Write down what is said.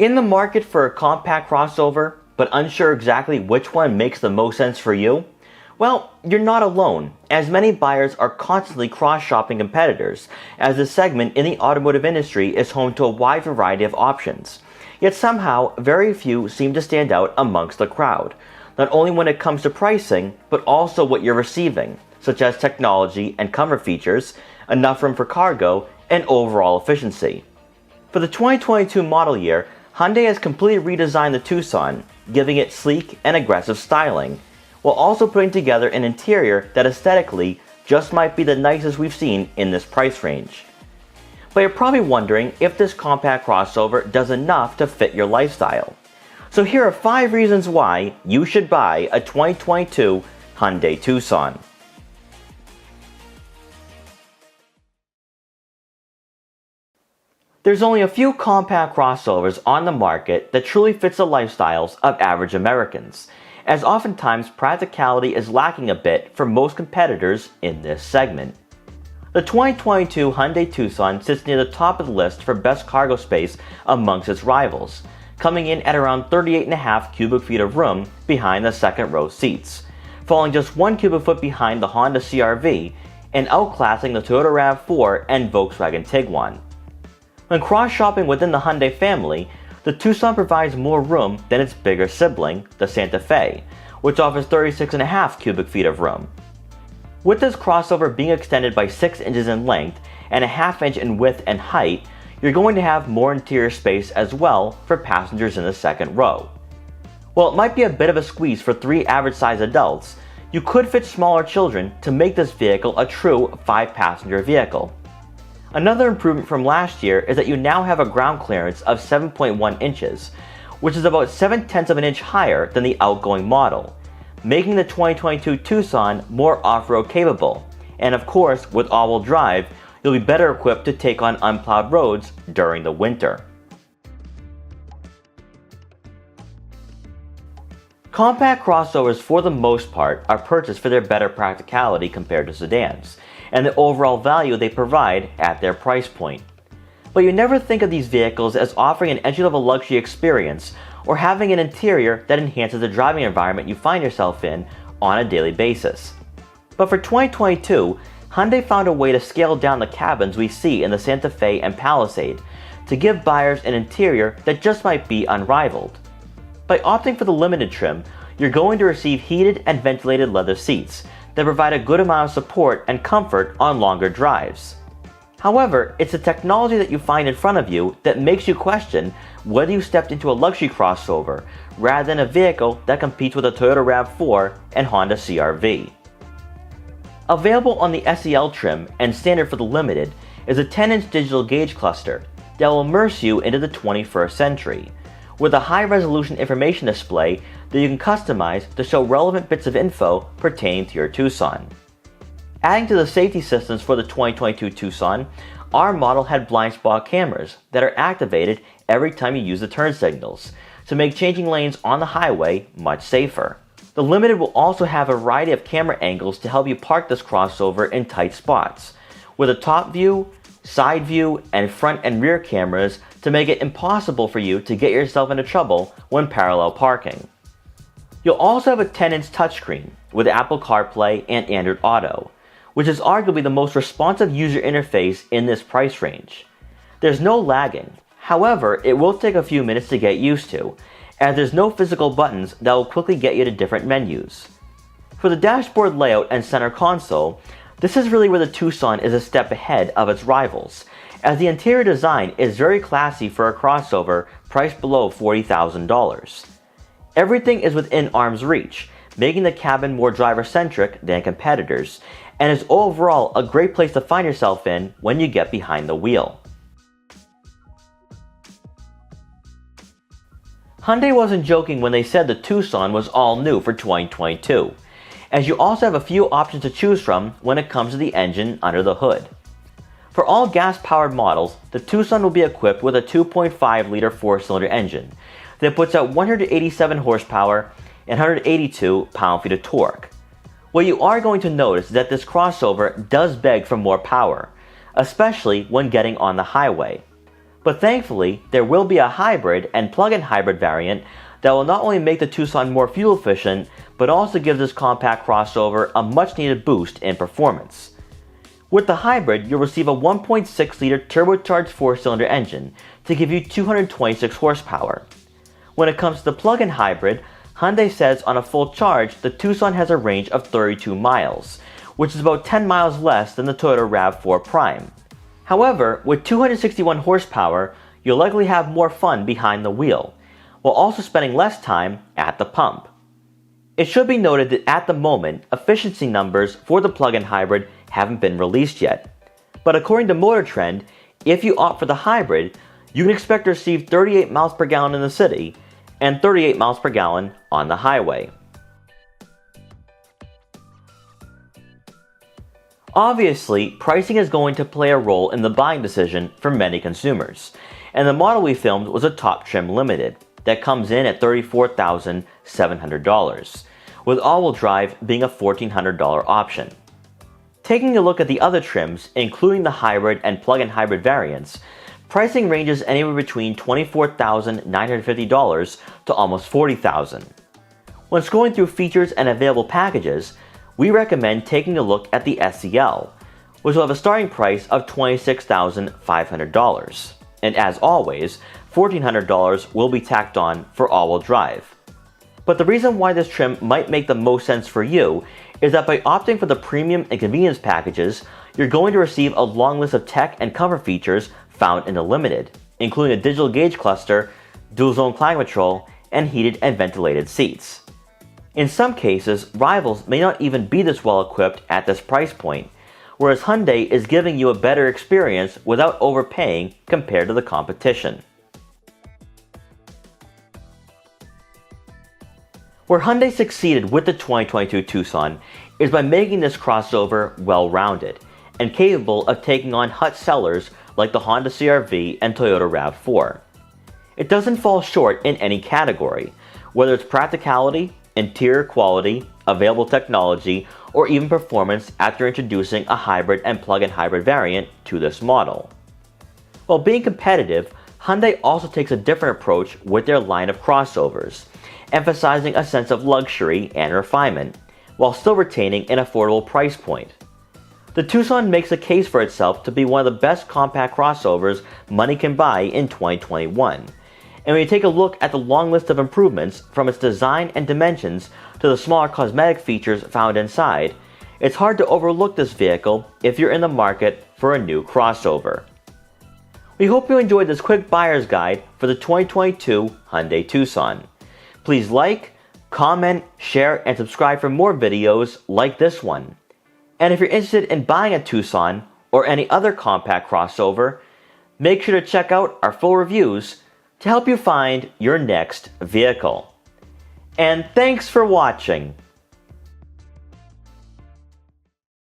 In the market for a compact crossover, but unsure exactly which one makes the most sense for you? Well, you're not alone, as many buyers are constantly cross-shopping competitors, as this segment in the automotive industry is home to a wide variety of options. Yet somehow, very few seem to stand out amongst the crowd, not only when it comes to pricing, but also what you're receiving, such as technology and comfort features, enough room for cargo, and overall efficiency. For the 2022 model year, Hyundai has completely redesigned the Tucson, giving it sleek and aggressive styling, while also putting together an interior that aesthetically just might be the nicest we've seen in this price range. But you're probably wondering if this compact crossover does enough to fit your lifestyle. So here are 5 reasons why you should buy a 2022 Hyundai Tucson. There's only a few compact crossovers on the market that truly fits the lifestyles of average Americans, as oftentimes practicality is lacking a bit for most competitors in this segment. The 2022 Hyundai Tucson sits near the top of the list for best cargo space amongst its rivals, coming in at around 38.5 cubic feet of room behind the second row seats, falling just 1 cubic foot behind the Honda CR-V and outclassing the Toyota RAV4 and Volkswagen Tiguan. When cross-shopping within the Hyundai family, the Tucson provides more room than its bigger sibling, the Santa Fe, which offers 36.5 cubic feet of room. With this crossover being extended by 6 inches in length and a ½ inch in width and height, you're going to have more interior space as well for passengers in the second row. While it might be a bit of a squeeze for 3 average-sized adults, you could fit smaller children to make this vehicle a true 5-passenger vehicle. Another improvement from last year is that you now have a ground clearance of 7.1 inches, which is about 7/10 of an inch higher than the outgoing model, making the 2022 Tucson more off-road capable, and of course, with all-wheel drive, you'll be better equipped to take on unplowed roads during the winter. Compact crossovers for the most part are purchased for their better practicality compared to sedans, and the overall value they provide at their price point. But you never think of these vehicles as offering an entry-level luxury experience or having an interior that enhances the driving environment you find yourself in on a daily basis. But for 2022, Hyundai found a way to scale down the cabins we see in the Santa Fe and Palisade to give buyers an interior that just might be unrivaled. By opting for the limited trim, you're going to receive heated and ventilated leather seats that provide a good amount of support and comfort on longer drives. However, it's the technology that you find in front of you that makes you question whether you stepped into a luxury crossover rather than a vehicle that competes with a Toyota RAV4 and Honda CR-V. Available on the SEL trim and standard for the Limited is a 10-inch digital gauge cluster that will immerse you into the 21st century, with a high-resolution information display that you can customize to show relevant bits of info pertaining to your Tucson. Adding to the safety systems for the 2022 Tucson, our model had blind spot cameras that are activated every time you use the turn signals to make changing lanes on the highway much safer. The Limited will also have a variety of camera angles to help you park this crossover in tight spots, with a top view, side view, and front and rear cameras to make it impossible for you to get yourself into trouble when parallel parking. You'll also have a 10-inch touchscreen with Apple CarPlay and Android Auto, which is arguably the most responsive user interface in this price range. There's no lagging, however, it will take a few minutes to get used to, as there's no physical buttons that will quickly get you to different menus. For the dashboard layout and center console, this is really where the Tucson is a step ahead of its rivals, as the interior design is very classy for a crossover priced below $40,000. Everything is within arm's reach, making the cabin more driver-centric than competitors, and is overall a great place to find yourself in when you get behind the wheel. Hyundai wasn't joking when they said the Tucson was all new for 2022, as you also have a few options to choose from when it comes to the engine under the hood. For all gas-powered models, the Tucson will be equipped with a 2.5-liter 4-cylinder engine that puts out 187 horsepower and 182 pound-feet of torque. What you are going to notice is that this crossover does beg for more power, especially when getting on the highway. But thankfully, there will be a hybrid and plug-in hybrid variant that will not only make the Tucson more fuel efficient, but also give this compact crossover a much needed boost in performance. With the hybrid, you'll receive a 1.6-liter turbocharged 4-cylinder engine to give you 226 horsepower. When it comes to the plug-in hybrid, Hyundai says on a full charge, the Tucson has a range of 32 miles, which is about 10 miles less than the Toyota RAV4 Prime. However, with 261 horsepower, you'll likely have more fun behind the wheel, while also spending less time at the pump. It should be noted that at the moment, efficiency numbers for the plug-in hybrid haven't been released yet. But according to Motor Trend, if you opt for the hybrid, you can expect to receive 38 miles per gallon in the city and 38 miles per gallon on the highway. Obviously, pricing is going to play a role in the buying decision for many consumers, and the model we filmed was a top trim limited that comes in at $34,700, with all-wheel drive being a $1,400 option. Taking a look at the other trims, including the hybrid and plug-in hybrid variants, pricing ranges anywhere between $24,950 to almost $40,000. When scrolling through features and available packages, we recommend taking a look at the SEL, which will have a starting price of $26,500. And as always, $1,400 will be tacked on for all-wheel drive. But the reason why this trim might make the most sense for you is that by opting for the premium and convenience packages, you're going to receive a long list of tech and comfort features found in the Limited, including a digital gauge cluster, dual-zone climate control, and heated and ventilated seats. In some cases, rivals may not even be this well equipped at this price point, whereas Hyundai is giving you a better experience without overpaying compared to the competition. Where Hyundai succeeded with the 2022 Tucson is by making this crossover well-rounded and capable of taking on hot sellers like the Honda CR-V and Toyota RAV4. It doesn't fall short in any category, whether it's practicality, interior quality, available technology, or even performance after introducing a hybrid and plug-in hybrid variant to this model. While being competitive, Hyundai also takes a different approach with their line of crossovers, emphasizing a sense of luxury and refinement, while still retaining an affordable price point. The Tucson makes a case for itself to be one of the best compact crossovers money can buy in 2021. And when you take a look at the long list of improvements from its design and dimensions to the smaller cosmetic features found inside, it's hard to overlook this vehicle if you're in the market for a new crossover. We hope you enjoyed this quick buyer's guide for the 2022 Hyundai Tucson. Please like, comment, share, and subscribe for more videos like this one. And if you're interested in buying a Tucson or any other compact crossover, make sure to check out our full reviews to help you find your next vehicle. And thanks for watching.